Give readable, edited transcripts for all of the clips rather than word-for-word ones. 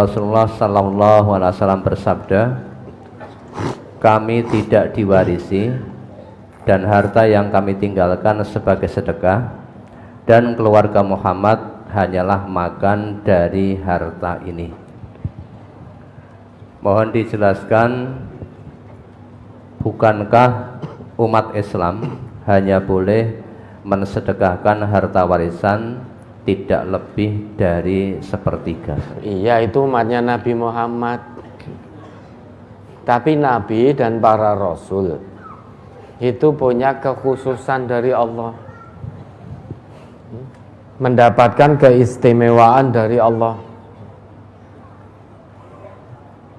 Rasulullah sallallahu alaihi wasallam bersabda, kami tidak diwarisi dan harta yang kami tinggalkan sebagai sedekah, dan keluarga Muhammad hanyalah makan dari harta ini. Mohon dijelaskan, bukankah umat Islam hanya boleh mensedekahkan harta warisan tidak lebih dari sepertiga? Iya, itu umatnya Nabi Muhammad. Tapi Nabi dan para Rasul itu punya kekhususan dari Allah, mendapatkan keistimewaan dari Allah.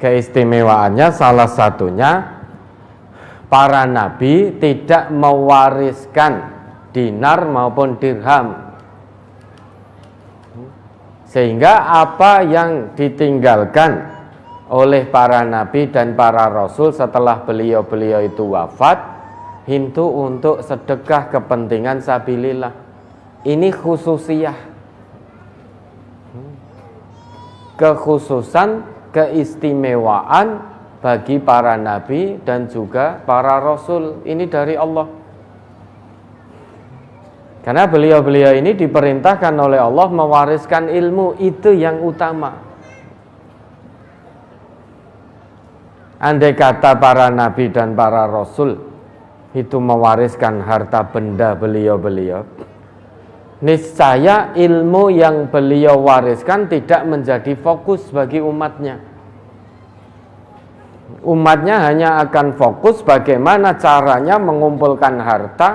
Keistimewaannya salah satunya, para Nabi tidak mewariskan dinar maupun dirham, sehingga apa yang ditinggalkan oleh para nabi dan para rasul setelah beliau-beliau itu wafat, itu untuk sedekah kepentingan sabilillah. Ini khususiyah, kekhususan, keistimewaan bagi para nabi dan juga para rasul. Ini dari Allah. Karena beliau-beliau ini diperintahkan oleh Allah mewariskan ilmu, itu yang utama. Andai kata para nabi dan para rasul itu mewariskan harta benda beliau-beliau, niscaya ilmu yang beliau wariskan tidak menjadi fokus bagi umatnya. Umatnya hanya akan fokus bagaimana caranya mengumpulkan harta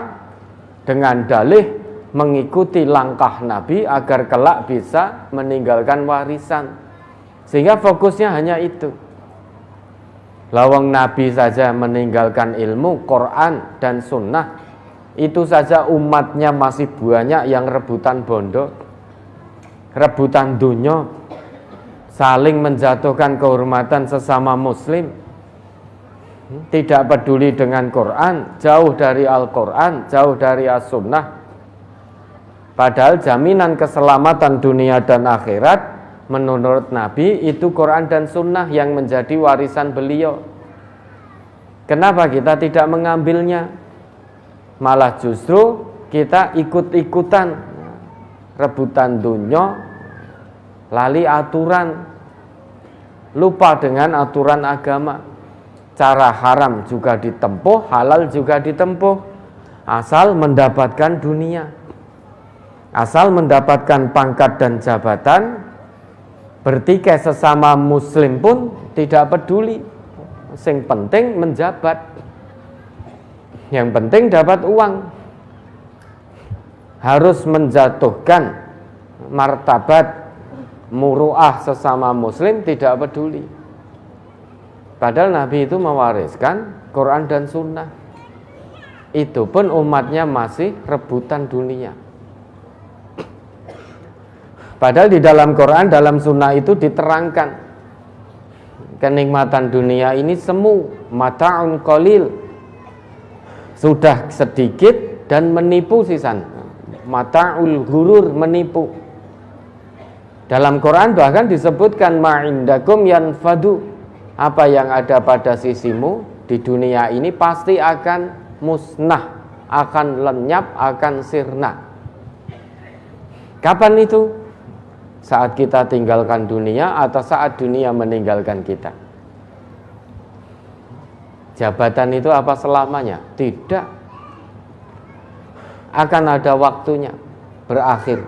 dengan dalih mengikuti langkah Nabi agar kelak bisa meninggalkan warisan. Sehingga fokusnya hanya itu. Lawang Nabi saja meninggalkan ilmu, Quran dan sunnah, itu saja umatnya masih banyak yang rebutan bondo, rebutan dunya, saling menjatuhkan kehormatan sesama muslim, tidak peduli dengan Quran, jauh dari Al-Quran, jauh dari As-Sunnah. Padahal jaminan keselamatan dunia dan akhirat menurut Nabi itu Quran dan Sunnah yang menjadi warisan beliau. Kenapa kita tidak mengambilnya? Malah justru kita ikut-ikutan rebutan dunia, lali aturan, lupa dengan aturan agama. Cara haram juga ditempuh, halal juga ditempuh, asal mendapatkan dunia, asal mendapatkan pangkat dan jabatan. Bertikai sesama muslim pun tidak peduli, yang penting menjabat, yang penting dapat uang. Harus menjatuhkan martabat muruah sesama muslim tidak peduli. Padahal Nabi itu mewariskan Quran dan Sunnah. Itu pun umatnya masih rebutan dunia. Padahal di dalam Quran, dalam Sunnah itu diterangkan kenikmatan dunia ini semu, mata'un qalil, sudah sedikit dan menipu sisan. Mata'ul ghurur, menipu. Dalam Quran bahkan disebutkan ma'indakum yanfadu, apa yang ada pada sisimu di dunia ini pasti akan musnah, akan lenyap, akan sirna. Kapan itu? Saat kita tinggalkan dunia atau saat dunia meninggalkan kita? Jabatan itu apa selamanya? Tidak. Akan ada waktunya, berakhir.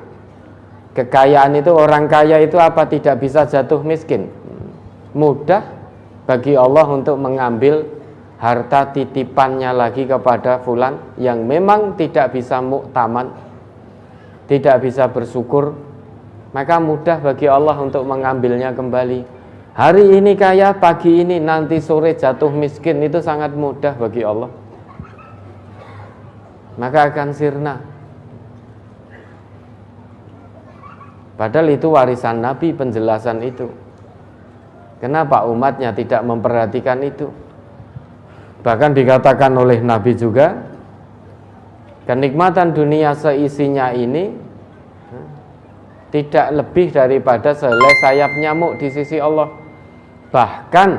Kekayaan itu, orang kaya itu apa tidak bisa jatuh miskin? Mudah bagi Allah untuk mengambil harta titipannya lagi kepada fulan yang memang tidak bisa muktaman, tidak bisa bersyukur, maka mudah bagi Allah untuk mengambilnya kembali. Hari ini kaya, pagi ini, nanti sore jatuh miskin, itu sangat mudah bagi Allah. Maka akan sirna. Padahal itu warisan Nabi, penjelasan itu. Kenapa umatnya tidak memperhatikan itu? Bahkan dikatakan oleh Nabi juga, kenikmatan dunia seisinya ini tidak lebih daripada sehelai sayap nyamuk di sisi Allah. Bahkan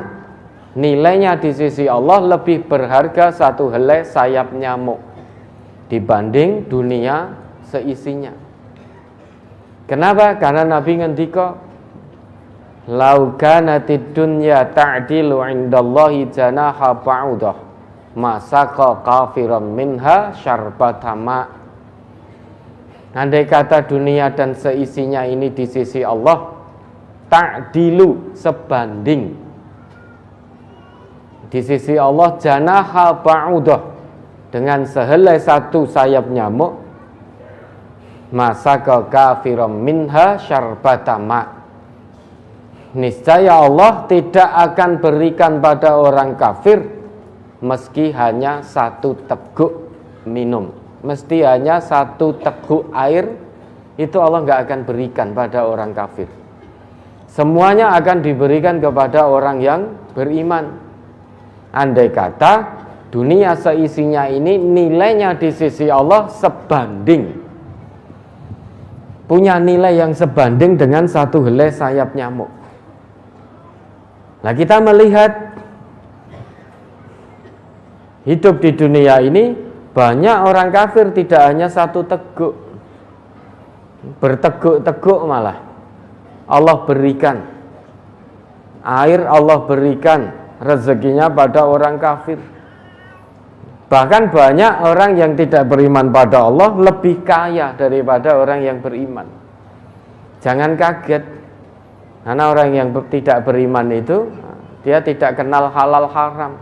nilainya di sisi Allah lebih berharga satu helai sayap nyamuk dibanding dunia seisinya. Kenapa? Karena Nabi ngendika, "Lau kanatid dunya ta'dilu 'indallahi janaha ba'udah, masaqa kafiran minha syarbata ma." Andai kata dunia dan seisinya ini di sisi Allah ta'dilu, sebanding di sisi Allah janaha ba'udah, dengan sehelai satu sayap nyamuk, masaqa kafiran minha syarbata ma, niscaya Allah tidak akan berikan pada orang kafir meski hanya satu teguk minum, mesti hanya satu teguk air, itu Allah nggak akan berikan pada orang kafir. Semuanya akan diberikan kepada orang yang beriman. Andai kata dunia seisinya ini nilainya di sisi Allah sebanding, punya nilai yang sebanding dengan satu helai sayap nyamuk. Nah, kita melihat hidup di dunia ini, banyak orang kafir tidak hanya satu teguk, berteguk-teguk malah. Allah berikan air, Allah berikan rezekinya pada orang kafir. Bahkan banyak orang yang tidak beriman pada Allah lebih kaya daripada orang yang beriman. Jangan kaget, karena orang yang tidak beriman itu dia tidak kenal halal haram,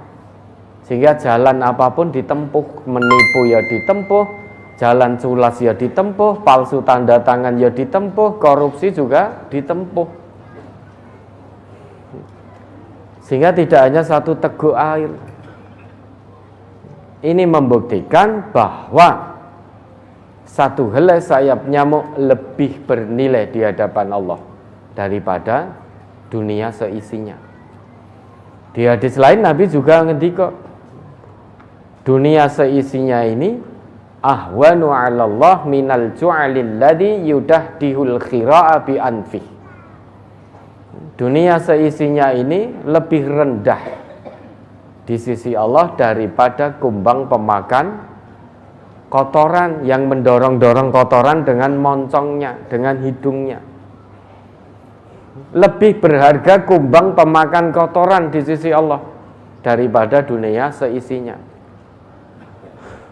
sehingga jalan apapun ditempuh, menipu ya ditempuh, jalan culas ya ditempuh, palsu tanda tangan ya ditempuh, korupsi juga ditempuh, sehingga tidak hanya satu teguk air. Ini membuktikan bahwa satu helai sayap nyamuk lebih bernilai di hadapan Allah daripada dunia seisinya. Di hadis lain Nabi juga ngendika, dunia seisinya ini ahwanu 'ala Allah minal ju'alil ladzi yudahdihul khira'a bi anfih. Dunia seisinya ini lebih rendah di sisi Allah daripada kumbang pemakan kotoran yang mendorong-dorong kotoran dengan moncongnya, dengan hidungnya. Lebih berharga kumbang pemakan kotoran di sisi Allah daripada dunia seisinya.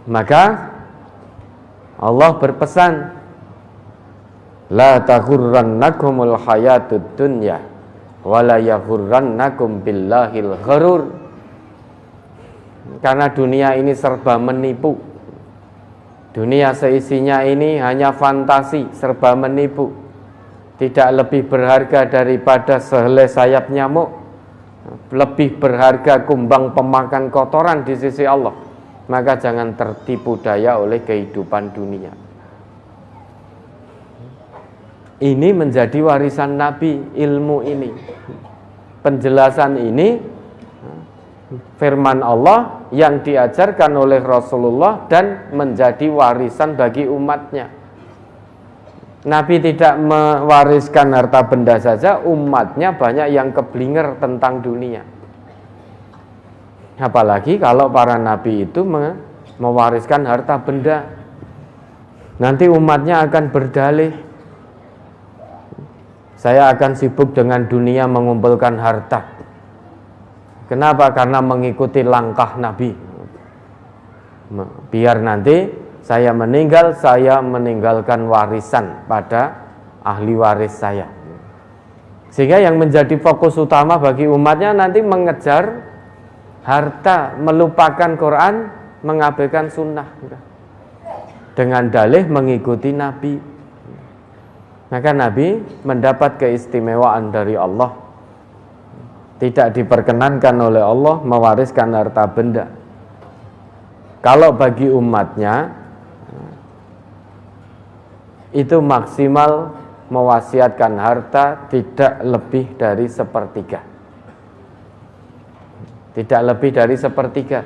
Maka Allah berpesan, la taghurrannakumul hayatud dunya wala yaghurrannakum billahil gharur. Karena dunia ini serba menipu, dunia seisinya ini hanya fantasi, serba menipu, tidak lebih berharga daripada sehelai sayap nyamuk, lebih berharga kumbang pemakan kotoran di sisi Allah. Maka jangan tertipu daya oleh kehidupan dunia. Ini menjadi warisan Nabi, ilmu ini, penjelasan ini, firman Allah yang diajarkan oleh Rasulullah dan menjadi warisan bagi umatnya. Nabi tidak mewariskan harta benda saja, umatnya banyak yang keblinger tentang dunia. Apalagi kalau para nabi itu mewariskan harta benda, nanti umatnya akan berdalih, saya akan sibuk dengan dunia mengumpulkan harta. Kenapa? Karena mengikuti langkah Nabi. Biar nanti saya meninggal, saya meninggalkan warisan pada ahli waris saya. Sehingga yang menjadi fokus utama bagi umatnya nanti mengejar harta, melupakan Quran, mengabaikan sunnah, dengan dalih mengikuti Nabi. Maka Nabi mendapat keistimewaan dari Allah. Tidak diperkenankan oleh Allah mewariskan harta benda. Kalau bagi umatnya itu maksimal mewasiatkan harta tidak lebih dari sepertiga. Tidak lebih dari sepertiga.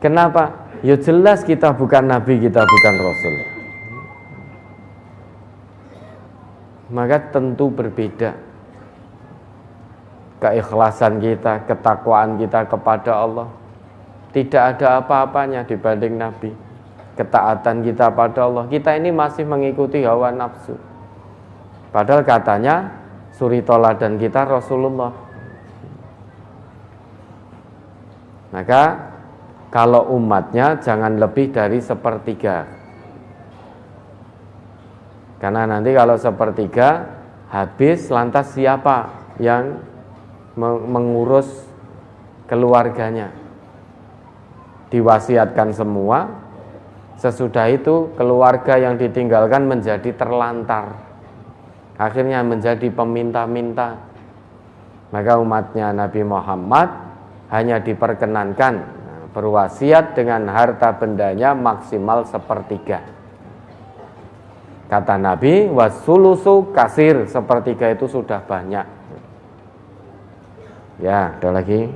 Kenapa? Ya jelas kita bukan nabi, kita bukan rasul. maka tentu berbeda keikhlasan kita, ketakwaan kita kepada Allah. Tidak ada apa-apanya dibanding Nabi. Ketaatan kita pada Allah, kita ini masih mengikuti hawa nafsu. Padahal katanya suri toladan kita Rasulullah. Maka kalau umatnya jangan lebih dari sepertiga. Karena nanti kalau sepertiga habis, lantas siapa yang mengurus keluarganya? Diwasiatkan semua, sesudah itu keluarga yang ditinggalkan menjadi terlantar, akhirnya menjadi peminta-minta. Maka umatnya Nabi Muhammad hanya diperkenankan berwasiat dengan harta bendanya maksimal sepertiga. Kata Nabi, wasulusu kasir, sepertiga itu sudah banyak. Ya, ada lagi.